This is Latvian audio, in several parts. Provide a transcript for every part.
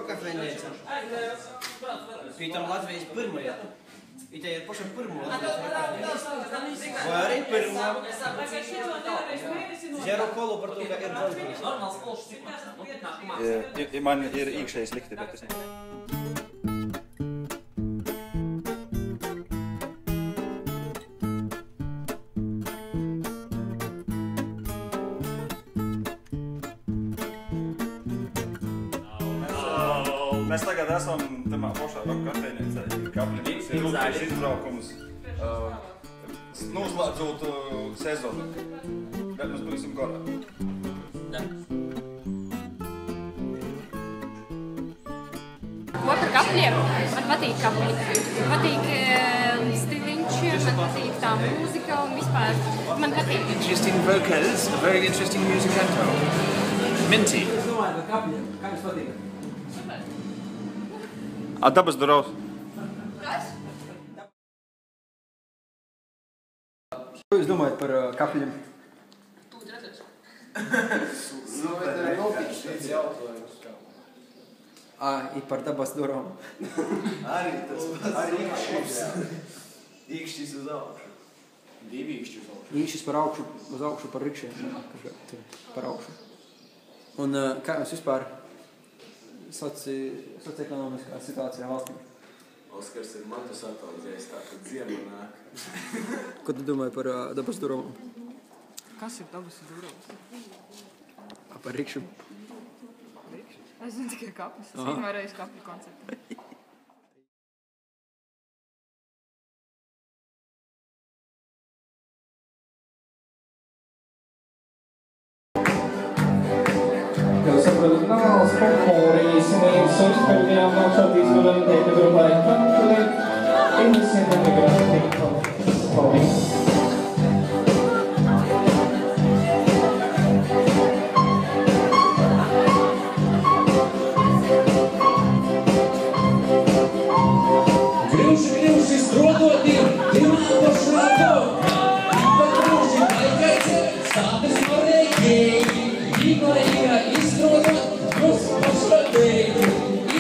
kafejnīca. Pītam Latvijas pirmajā. Ite ir pašam pirmo Latvijas kafejnīca. Vai arī pirmo. Žero kolu par to, ka ir džonkulis. Man ir iekšēji slikti, bet es nezinu. Mēs tagad esam tamā pašā roka kafejnīcā, Kapļiņas ir rūpīgs izbraukums, noslēdzot sezonu, bet mēs būsim gorā. Ko par kapļiem? Man patīk kapļi. Man patīk stiliņš, man patīk tā mūzika un vispār man patīk. Interesting vocals, a very interesting musicanto. Minty. Dabas Durovs. Kas? Ko jūs domājat par kapļiem? Tūd redzēs. Ir par dabas Durovu. Arī tas pats. Arī īkšķis uz augšu. Divi īkšķi uz augšu. Īkšķis par augšu, uz augšu par rikšiem. Par augšu. Un kā jums vispār socioekonomiskā situācijā valstī? Oskars ir matus ataudzējis tā, kad ziema nāk. Ko tu domāji par dabas Durovu? Kas ir dabas Durovs? Par rikšu. Es zinu tikai kapļus. Es vienmēr reiz kapļu koncertu. Naals populārīsnības uzspēļņām nav šādīs valentēta grupā Kampuli, Innocent Emigrant Story. Grūši strodotiem, dimā pašrādo, pat grūši laikaice, stādes norēģēji, ignorīja izstrodot, mums pašrodēji,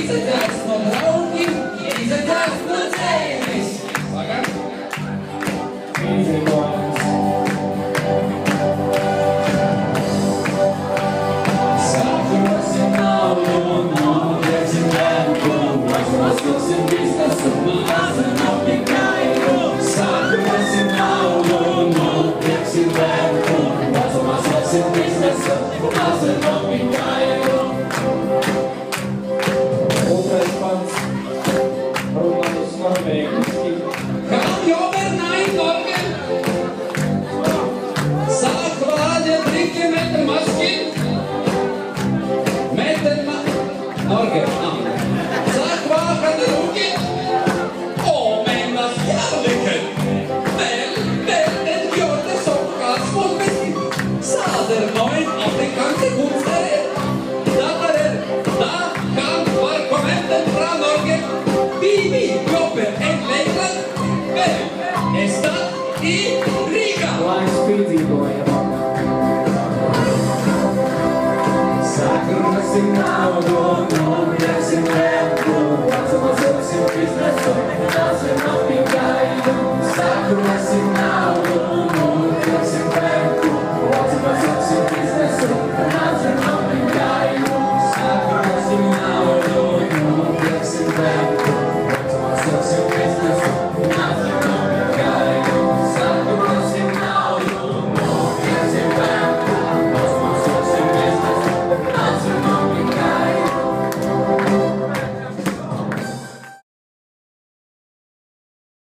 izatās no draugiem, izatās no dzēmes. Pagad? Easy boys. Sākurosim naudu un noblēsim lēku, aizmaskosim biznesu, mazam apnikāju. Sākurosim naudu un noblēsim lēku, aizmaskosim biznesu, mazam apnikāju. Otrais pants, runājus norvēgiski. Kam jobernai Norgen? Sāk vāļa driki meter maski. Meter Norgen, Sāk vāka drugi. O, men was kärleken. Väl, den gör det som kan småbeskriv. Sader neun afrikanske kunstnere. Da kan varkomenten fra Norge. Vi jobber en Leikland. Vel, Estad i Riga. Like Speedy Boy. Sakurosim naudu, noblēsim lēku, aizmaskosim biznesu, mazam apnikāju. Sakurosim naudu,